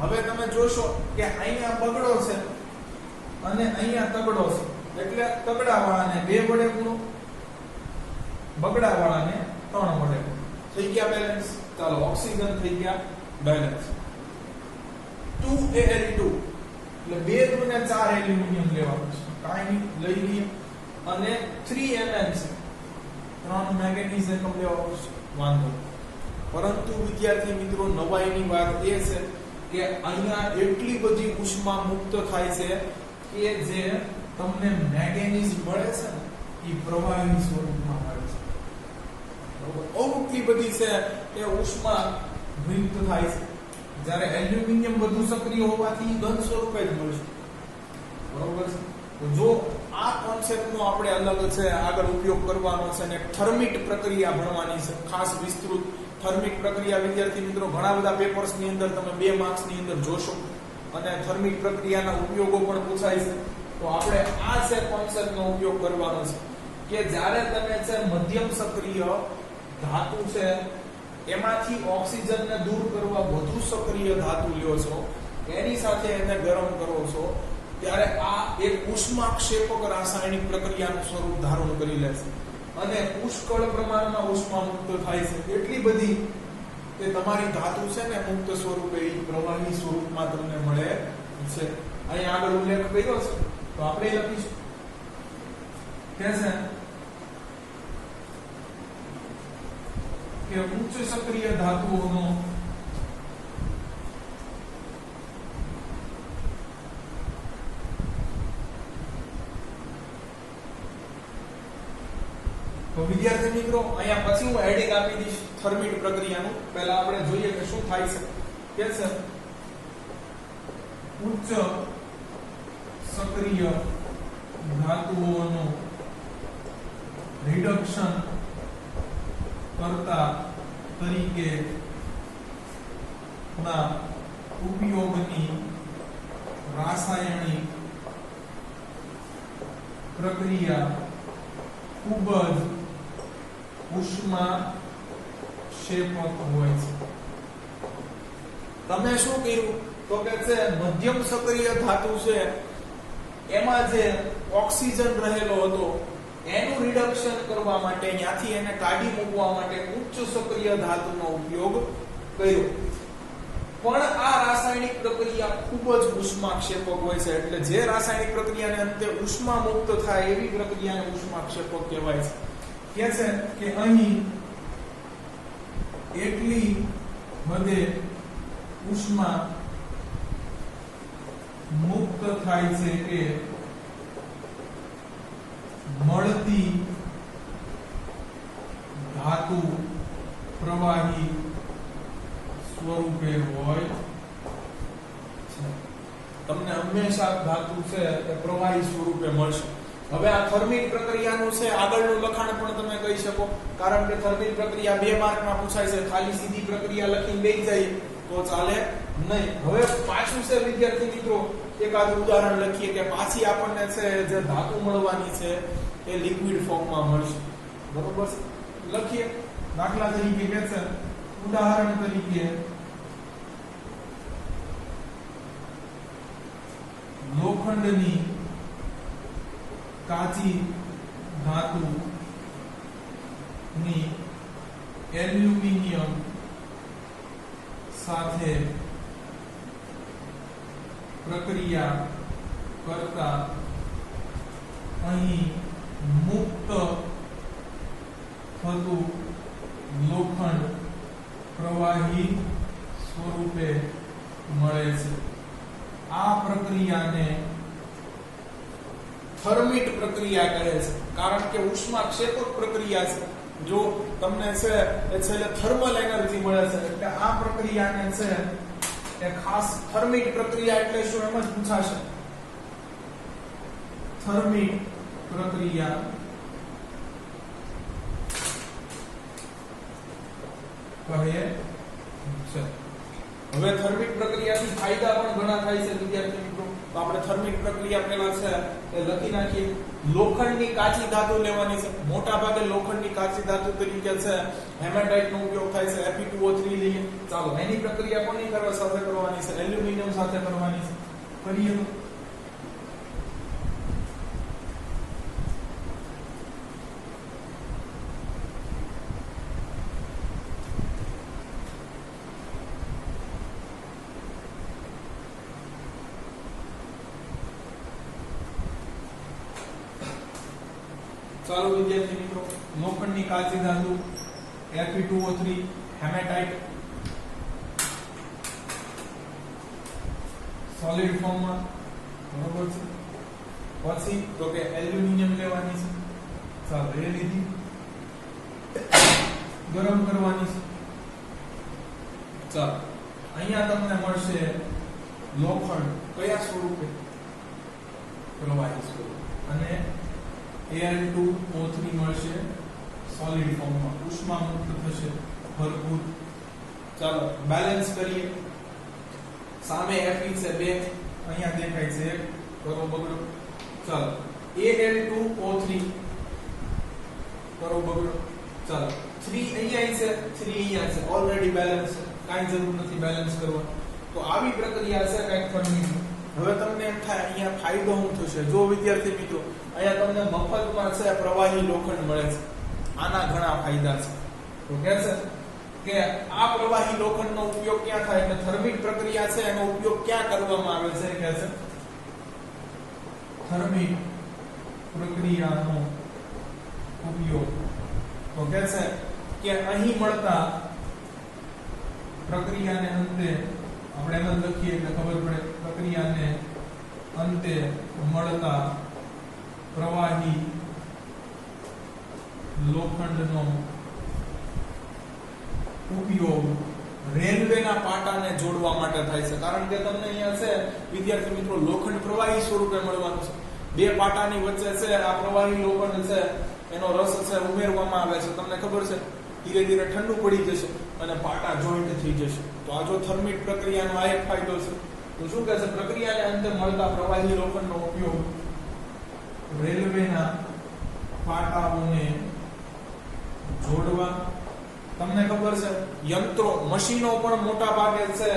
હવે તમે જોશો કે અહીંયા બગડો છે અને અહીંયા તગડો છે, એટલે તગડાવાળાને 2 વડે ગુણો, બગડાવાળાને 3 વડે ગુણો. થઈ ગયા બેલેન્સ. ચાલો ઓક્સિજન થઈ ગયા બેલેન્સ. 2Al2 એટલે 2 × 4 એલ્યુમિનિયમ લેવાનું છે, કાંઈ નહીં લઈ લઈએ. અને 3Mn છે, 3 મેંગેનીઝ એકમ લેવાનું છે, વાંધો. પરંતુ વિદ્યાર્થી મિત્રો નવાઈની વાત એ છે કે અહીંયા એટલી બધી ઉષ્મા મુક્ત થાય છે કે જે તમને મેંગેનીઝ મળે છે ને એ પ્રવાહી સ્વરૂપમાં મળે છે. એટલી બધી છે એ ઉષ્મા મુક્ત થાય છે. જ્યારે એલ્યુમિનિયમ વધુ સક્રિય હોવાથી ઘન સ્વરૂપે જ મળશે. બરોબર છે. તો જો આ કોન્સેપ્ટનો આપણે અલગ છે આગળ ઉપયોગ કરવાનો છે અને થર્મિટ પ્રક્રિયા ભણવાની છે, ખાસ વિસ્તૃત થર્મિક પ્રક્રિયા. વિદ્યાર્થી મિત્રો ઘણા બધા પેપર્સની અંદર તમે 2 માર્ક્સની અંદર જોશો અને થર્મિક પ્રક્રિયાના ઉપયોગો પણ પૂછાય છે. તો આપણે આ છે કોન્સેપ્ટનો ઉપયોગ કરવાનો છે કે જ્યારે તમે છે મધ્યમ સક્રિય ધાતુ છે એમાંથી ઓક્સિજનને દૂર કરવા વધુ સક્રિય ધાતુ લ્યો છો, એની સાથે એને ગરમ કરો છો, ત્યારે આ એક ઉષ્માક્ષેપક રાસાયણિક પ્રક્રિયાનું સ્વરૂપ ધારણ કરી લે છે અને પુષ્કળ પ્રમાણમાં ઉષ્મા મુક્ત થાય છે. એટલી બધી કે તમારી ધાતુ છે ને મુક્ત સ્વરૂપે પ્રવાહી સ્વરૂપમાં તમને મળે છે. અહીં આગળ ઉલ્લેખ કર્યો છે તો આપણે લખીશું કે છે કે ઉચ્ચ સક્રિય ધાતુઓનો તો વિદ્યાર્થી મિત્રો અહીંયા પછી હું હેડિંગ આપી દઈશ થર્મિટ પ્રક્રિયાનું. પહેલા આપણે જોઈએ કે શું થાય છે. કે છે ઉચ્ચ સક્રિય ધાતુઓનું રિડક્શન કરતા તરીકે ના ઉપયોગની રાસાયણિક પ્રક્રિયા ખૂબ જ ઉષ્માક્ષેપક હોય છે. તમે શું કર્યું તો કે છે મધ્યમ સક્રિય ધાતુ છે એમાં જે ઓક્સિજન રહેલો હતો એનું રિડક્શન કરવા માટે, ત્યાંથી એને કાઢી મૂકવા માટે ઉચ્ચ સક્રિય ધાતુનો ઉપયોગ કર્યો. પણ આ રાસાયણિક પ્રક્રિયા ખૂબ જ ઉષ્માક્ષેપક હોય છે, એટલે જે રાસાયણિક પ્રક્રિયાને અંતે ઉષ્મા મુક્ત થાય એવી પ્રક્રિયાને ઉષ્માક્ષેપક કહેવાય છે. કે છે કે અહીં એટલી બધે ઉષ્મા મુક્ત થાય છે કે મળતી ધાતુ પ્રવાહી સ્વરૂપે હોય છે. તમને હંમેશા ધાતુ છે એ પ્રવાહી સ્વરૂપે મળશે. હવે આ થર્મિક પ્રક્રિયાનું છે આગળનું લખાણ પણ તમે કહી શકો, કારણ કે થર્મિક પ્રક્રિયા 2 માર્કમાં પૂછાય છે. ખાલી સીધી પ્રક્રિયા લખીને બેસી જાય તો ચાલે નહીં. હવે પાછું છે વિદ્યાર્થી મિત્રો એકાદ ઉદાહરણ લખીએ કે પાછી આપણને છે જે ધાતુ મળવાની છે એ લિક્વિડ ફોર્મમાં મળશે. બરોબર છે. લખીએ દાખલા તરીકે કે છે ઉદાહરણ તરીકે લોખંડની કાચી ધાતુ ની એલ્યુમિનિયમ સાથે પ્રક્રિયા કરતા અહીં મુક્ત થતું લોખંડ પ્રવાહી સ્વરૂપે મળે છે. આ પ્રક્રિયાને થર્મિટ પ્રક્રિયા કહે છે, કારણ કે ઉષ્માક્ષેપક પ્રક્રિયા છે. જો તમને છે એ છેલ્લે થર્મલ એનર્જી મળે છે, એટલે આ પ્રક્રિયાને છે એ ખાસ થર્મિટ પ્રક્રિયા એટલે શું એમ જ પૂછાશે. થર્મિક પ્રક્રિયા કહે છે. હવે થર્મિક પ્રક્રિયાથી ફાયદા પણ ઘણા થાય છે વિદ્યાર્થી મિત્રો. તો આપણે થર્મિક પ્રક્રિયા પહેલા છે એ લખી નાખીએ. લોખંડની કાચી ધાતુ લેવાની છે. મોટા ભાગે લોખંડની કાચી ધાતુ તરીકે છે હેમેટાઇટ નો ઉપયોગ થાય છે. Fe2O3 લઈએ. ચાલો એની પ્રક્રિયા કોની કરવા સાથે કરવાની છે? એલ્યુમિનિયમ સાથે કરવાની છે. કરીએ તો ચાલો વિદ્યાર્થી મિત્રો, લોખંડની કાચી ધાતુ Fe2O3 હેમેટાઇટ સોલિડ ફોર્મમાં, બરોબર છે. પછી તો કે એલ્યુમિનિયમ લેવાની છે. ચાલો એ લીધી, ગરમ કરવાની છે. ચાલો અહીંયા તમને મળશે લોખંડ કયા સ્વરૂપે? પ્રવાહી સ્વરૂપ, અને Al2O3 મળશે સોલિડ ફોર્મમાં, ઉષ્મા મુક્ત થશે ભરપૂર. ચાલો બેલેન્સ કરીએ. સામે Fe છે 2, અહીંયા દેખાય છે 1, કરો બગડો. ચાલો Al2O3 કરો બગડો. ચાલો 3 અહીંયા છે, 3 અહીંયા છે, ઓલરેડી બેલેન્સ છે, કાંઈ જરૂર નથી બેલેન્સ કરવા. તો આવી પ્રક્રિયા છે કંઈક થર્મિક. હવે તમને એમ થાય અહીંયા ફાયદો શું થશે? જો વિદ્યાર્થી મિત્રો, અહીંયા તમને મફતમાં છે પ્રવાહી લોખંડ મળે છે. આના ઘણા ફાયદા છે. તો કે છે કે આ પ્રવાહી લોખંડનો ઉપયોગ ક્યાં થાય? એટલે થર્મિક પ્રક્રિયા છે એનો ઉપયોગ ક્યાં કરવામાં આવે છે? કે છે થર્મિક પ્રક્રિયાનો ઉપયોગ તો કે છે કે અહીં મળતા પ્રક્રિયાને અંતે, આપણે એમ જ લખીએ એટલે ખબર પડે, પ્રક્રિયાને અંતે મળતા પ્રવાહી લોખંડનો ઉપયોગ રેલવેના પાટાને જોડવા માટે થાય છે. કારણ કે તમને અહીંયા છે વિદ્યાર્થી મિત્રો લોખંડ પ્રવાહી સ્વરૂપે મળવાનું છે. બે પાટાની વચ્ચે છે આ પ્રવાહી લોખંડ છે એનો રસ છે ઉમેરવામાં આવે છે. તમને ખબર છે ધીરે ધીરે ઠંડુ પડી જશે અને પાટા જોઈન્ટ થઈ જશે. તો આ જો થર્મિક પ્રક્રિયાનો આ એક ફાયદો છે. તો શું કહે છે? પ્રક્રિયાને અંતે મળતા પ્રવાહી લોખંડનો ઉપયોગ રેલવેના પાટાઓને જોડવા. તમને ખબર છે યંત્રો મશીનો પણ મોટા ભાગે છે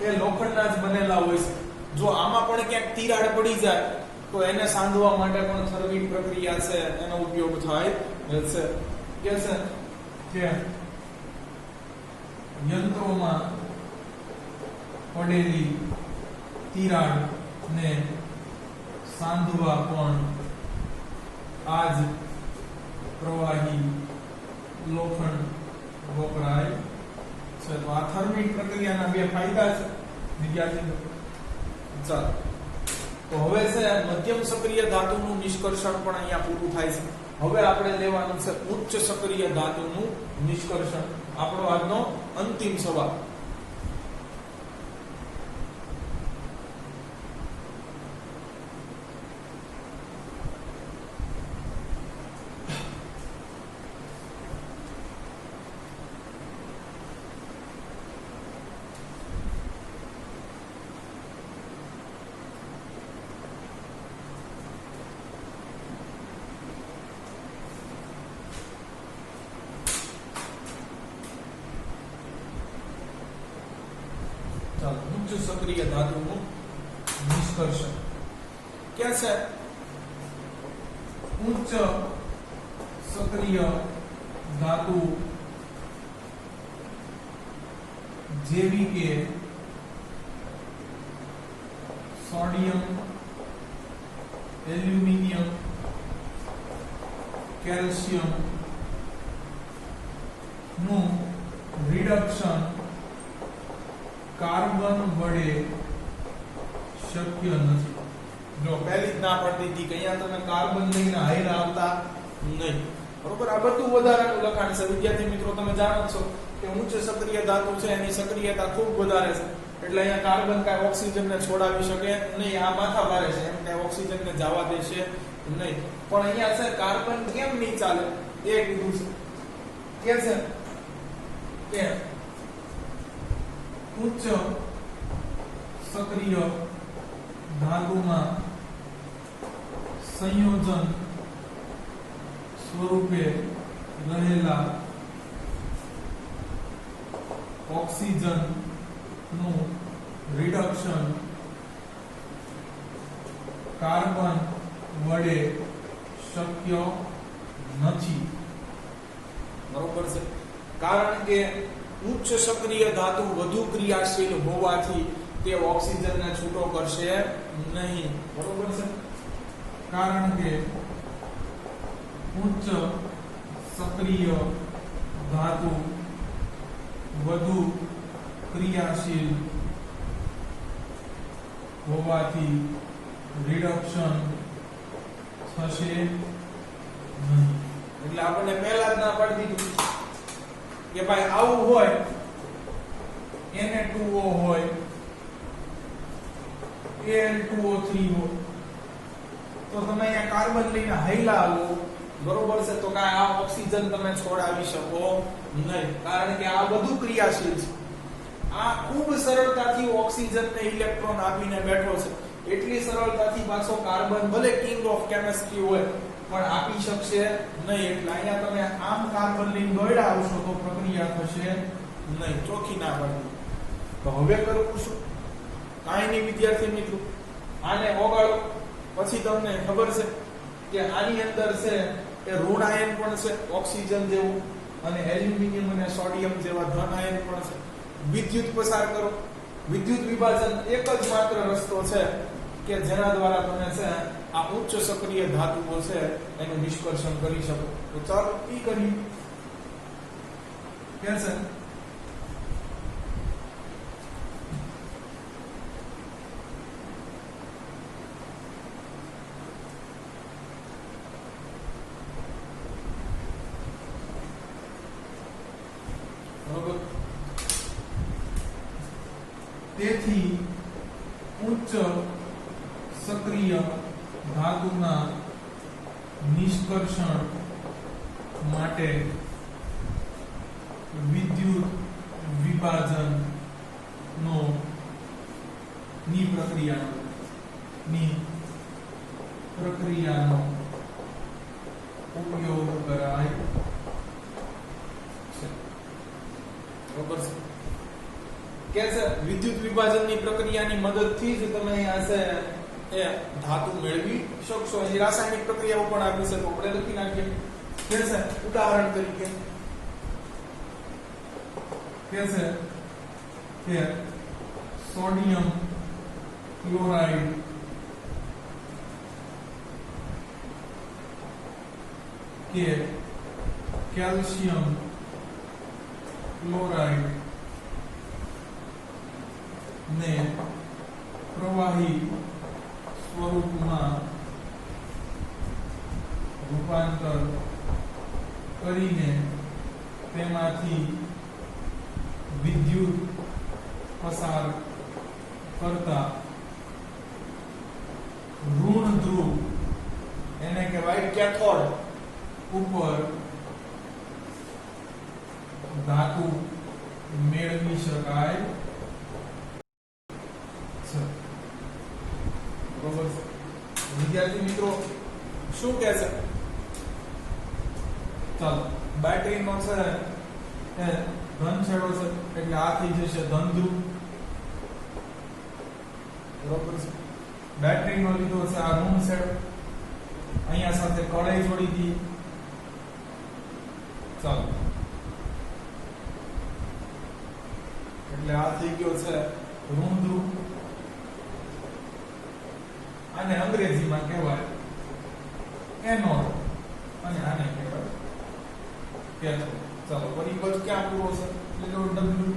એ લોખંડના જ બનેલા હોય છે. જો આમાં પણ ક્યાંક તિરાડ પડી જાય તો એને સાંધવા માટે પણ થર્મિક પ્રક્રિયા છે એનો ઉપયોગ થાય છે. કે છે કે યંત્રોમાં પડેલી તિરાડને સાંધવા પણ આ જ પ્રવાહી લોખંડ વપરાય છે. તો આ થર્મિક પ્રક્રિયાના બે ફાયદા છે વિદ્યાર્થી. ચાલો તો હવે છે મધ્યમ સક્રિય ધાતુનું નિષ્કર્ષણ પણ અહીંયા પૂરું થાય છે. હવે આપણે લેવાનું છે ઉચ્ચ સક્રિય ધાતુનું નિષ્કર્ષણ. આપણો આજનો અંતિમ સવાલ. ઉચ્ચ સક્રિય ધાતુનું નિષ્કર્ષણ ક્યાં છે? ઉચ્ચ સક્રિય ધાતુ જેવી કે સોડિયમ, એલ્યુમિનિયમ, કેલ્શિયમ નું રિડક્શન કાર્બન વડે શક્ય નથી. જો પહેલી જ ના પડતી હતી કે અહીંયા તમે કાર્બન લઈને હાઈલા આવતા નહીં. બરોબર, આ બધું વધારાનું લખાણ છે. વિદ્યાર્થી મિત્રો તમે જાણો છો કે ઉચ્ચ સક્રિય ધાતુ છે એની સક્રિયતા ખૂબ વધારે છે, એટલે અહીંયા કાર્બન કાંઈ ઓક્સિજનને છોડાવી શકે નહીં. આ માથા ભારે છે, એમ કાંઈ ઓક્સિજનને જવા દેશે નહીં. પણ અહીંયા છે કાર્બન કેમ નહીં ચાલે એ કીધું છે. કે છે કે ઉચ્ચ સક્રિય ધાતુના સંયોજન સ્વરૂપે રહેલા ઓક્સિજન નું રિડક્શન કાર્બન વડે શક્ય નથી. બરોબર છે, કારણ કે ઉચ્ચ સક્રિય ધાતુ વધુ ક્રિયાશીલ હોવાથી તે ઓક્સિજનને છૂટો કરશે નહીં. બરોબર છે, કારણ કે ઉચ્ચ સક્રિય ધાતુ વધુ ક્રિયાશીલ હોવાથી રિડક્શન થશે નહીં. એટલે આપણને પહેલા જ ના પાડી દીધું કે ભાઈ આવું હોય Na2O હોય Al2O3 હોય તો તમે અહીંયા કાર્બન લઈને હાઈલા આવો. બરોબર છે, તો કાંઈ આ ઓક્સિજન તમે છોડાવી શકો નહીં, કારણ કે આ બધું ક્રિયાશીલ છે. આ ખૂબ સરળતાથી ઓક્સિજનને ઇલેક્ટ્રોન આપીને બેઠો છે. એટલી સરળતાથી પાછો કાર્બન ભલે કિંગ ઓફ કેમિસ્ટ્રી હોય પણ આપી શકશે નહીં. એટલે અહીંયા તમે આમ કાર્બન લઈને દોડ્યા આવશો તો પ્રક્રિયા થશે નહીં. ચોખ્ખી ના પડતી. તો હવે કરવું શું? કાંઈ નહીં વિદ્યાર્થી મિત્રો, આને ઓગાળો. પછી તમને ખબર છે કે આની અંદર છે એ ઋણ આયન પણ છે ઓક્સિજન જેવું, અને એલ્યુમિનિયમ અને સોડિયમ જેવા ધન આયન પણ છે. વિદ્યુત પસાર કરો. વિદ્યુત વિભાજન એક જ માત્ર રસ્તો છે કે જેના દ્વારા તમે છે આ ઉચ્ચ સક્રિય ધાતુઓ છે એનું નિષ્કર્ષણ કરી શકો. તો ચાલો ઈ કરીએ. કે છે તેથી ઉચ્ચ સક્રિય ધાતુના નિષ્કર્ષણ માટે વિદ્યુત વિભાજન નો ની પ્રક્રિયાનો ઉપયોગ કરાય છે. બરોબર છે કે છે વિદ્યુત વિભાજનની પ્રક્રિયાની મદદથી જ તમે અહીંયા છે એ ધાતુ મેળવી શકશો. એ રાસાયણિક પ્રક્રિયાઓ પણ આપી છે, તો આપણે લખી નાખીએ. કે છે ઉદાહરણ તરીકે કે છે કે સોડિયમ ક્લોરાઇડ કે કેલ્શિયમ ક્લોરાઇડ ને પ્રવાહી સ્વરૂપમાં રૂપાંતર કરીને તેમાંથી વિદ્યુત પસાર કરતા ઋણ ધ્રુવ એને કહેવાય કેથોડ ઉપર ધાતુ મેળવી શકાય છે. બરોબર. વિદ્યાર્થી મિત્રો શું કહે છે? ચાલો, બેટરીનો છે એ ધન છેડો છે એટલે આ થઈ જશે ધન ધ્રુવ. બરોબર છે. બેટરીનો લીધો છે આ ઋણ છેડો, અહીંયા સાથે કળાઈ જોડી દી. ચાલો, એટલે આ થઈ ગયો છે ઋણ ધ્રુવ. આને અંગ્રેજીમાં કહેવાય એનોડ અને આને કહેવાય કેથોડ. ચાલો, પરિબળ ક્યાં પૂરો છે? લીધો W.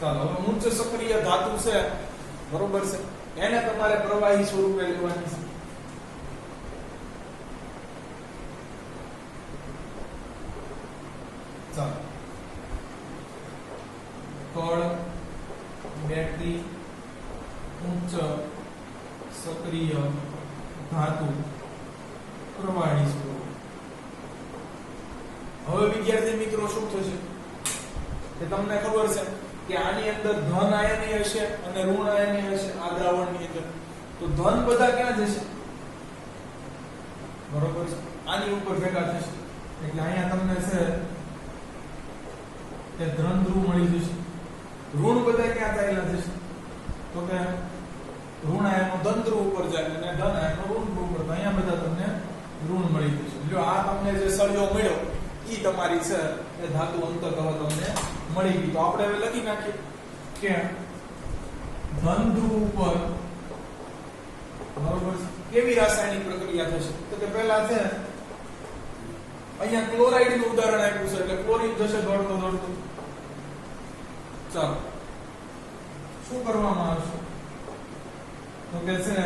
ચાલો હવે ઉચ્ચ સક્રિય ધાતુ છે, બરોબર છે, એને તમારે પ્રવાહી સ્વરૂપે લેવાની છે. ચાલો કળ, બેટરી, ઉચ્ચ સક્રિય ધાતુ, પ્રવાહી સ્વરૂપ. હવે વિદ્યાર્થી મિત્રો શું થશે કે તમને ખબર છે કે આની અંદર ધન આયની હશે અને ઋણ આયની હશે આ દ્રાવણની અંદર. તો ધન બધા ક્યાં જશે? બરોબર છે, આની ઉપર ભેગા થશે. એટલે અહીંયા તમને છે કે ધન ધ્રુવ મળી જશે. ઋણ બધા ક્યાં ચાલ્યા જશે? તો કે ઋણ આયનો ધન ધ્રુવ ઉપર જાય અને ધન આયનો ઋણ ધ્રુવ ઉપર. અહીંયા બધા તમને ઋણ મળી જશે. જો આ તમને જે સળિયો મળ્યો ઈ તમારી છે એ ધાતુ અંતતઃ તમને મળી ગઈ. તો આપણે હવે લખી નાખીએ કે ધન ધ્રુવ ઉપર બરોબર કેવી રાસાયણિક પ્રક્રિયા થશે? તો કે પહેલા છે અહીંયા ક્લોરાઇડ નું ઉદાહરણ આપ્યું છે એટલે ક્લોરીન જશે દોડતો દોડતો. ચાલો શું કરવામાં આવશે? તો કે છે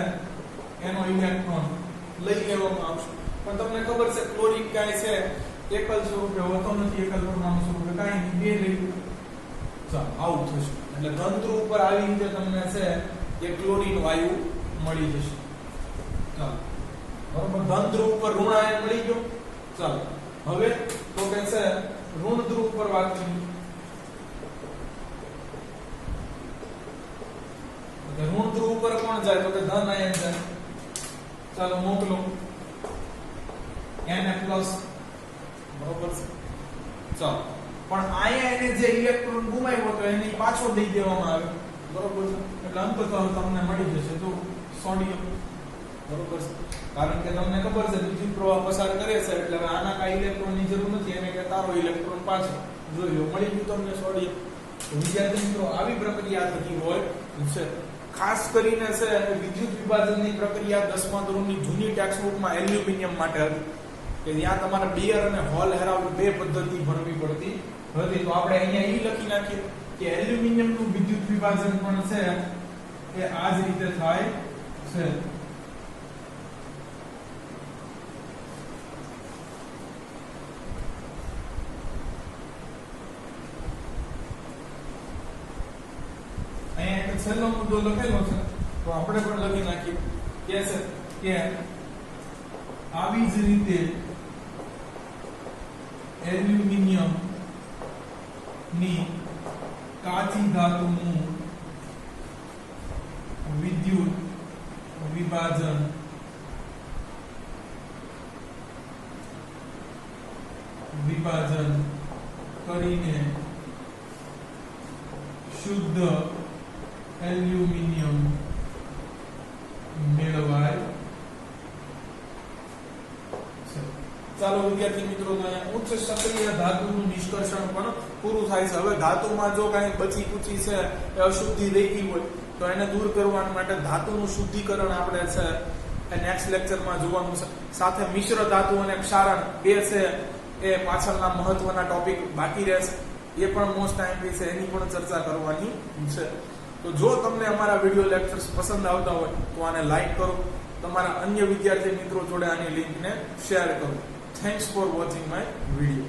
એનો ઇલેક્ટ્રોન લઈ લેવામાં આવશે. પણ તમને ખબર છે ક્લોરીન કાંઈ છે એકલ સ્વરૂપે હોતો નથી, એકલ પરમાણુ સ્વરૂપે કાંઈ નહીં, બે લઈ. ચાલો આવું થશે. એટલે ધન ધ્રુવ ઉપર આવી રીતે તમને છે એ ક્લોરીન વાયુ મળી જશે. ચાલો બરોબર, ધન ધ્રુવ ઉપર ઋણ આયન મળી ગયો. ચાલો હવે તો કે છે ઋણ ધ્રુવ ઉપર વાત કરીએ. ઋણ ધ્રુવ ઉપર કોણ જાય? તો કે ધન આયન જાય. ચાલો મોકલો Na+, બરોબર છે. ચાલો પણ આયા એને જે ઇલેક્ટ્રોન ગુમાવ્યો હતો એને પાછો દઈ દેવામાં આવે, બરોબર છે. એટલે અંતતઃ તમને મળી જશે તો સોડિયમ, બરોબર છે. કારણ કે તમને ખબર છે વિદ્યુત પ્રવાહ પસાર કરે છે એટલે હવે આના કાંઈ ઇલેક્ટ્રોનની જરૂર નથી, એને કે તારો ઇલેક્ટ્રોન પાછો જોઈ લો, મળી ગયું તમને સોડિયમ. તો વિદ્યાર્થી મિત્રો આવી પ્રક્રિયા થતી હોય છે. ખાસ કરીને છે વિદ્યુત વિભાજનની પ્રક્રિયા 10મા ધોરણની જૂની ટેક્સ્ટબુકમાં એલ્યુમિનિયમ માટે હતી કે જ્યાં તમારે બેયર અને હોલ હેરાવ બે પદ્ધતિ ભણવી પડતી હતી. તો આપણે અહીંયા એ લખી નાખીએ કે એલ્યુમિનિયમનું વિદ્યુત વિભાજન પણ છે એ આ જ રીતે થાય છે. અહીંયા એક છેલ્લો મુદ્દો લખેલો છે તો આપણે પણ લખી નાખીએ કે છે કે આવી જ રીતે એલ્યુમિનિયમ ની કાચી ધાતુનું વિદ્યુત વિભાજન કરીને શુદ્ધ એલ્યુમિનિયમ મેળવાય છે. ચાલો વિદ્યાર્થી મિત્રો, તો અહીંયા ઉચ્ચ સક્રિય ધાતુનું નિષ્કર્ષણ પણ પૂરું થાય છે. હવે ધાતુમાં જો કાંઈ બચી કુચી છે એ અશુદ્ધિ રહેતી હોય તો એને દૂર કરવા માટે ધાતુનું શુદ્ધિકરણ આપણે છે એ નેક્સ્ટ લેક્ચરમાં જોવાનું છે. સાથે મિશ્ર ધાતુ અને ક્ષારણ બે છે એ પાછળના મહત્વના ટોપિક બાકી રહેશે, એ પણ મોસ્ટ આઈએમપી છે, એની પણ ચર્ચા કરવાની છે. તો જો તમને અમારા વિડિયો લેક્ચર્સ પસંદ આવતા હોય તો આને લાઈક કરો, તમારા અન્ય વિદ્યાર્થી મિત્રો જોડે આની લિંકને શેર કરો. Thanks for watching my video.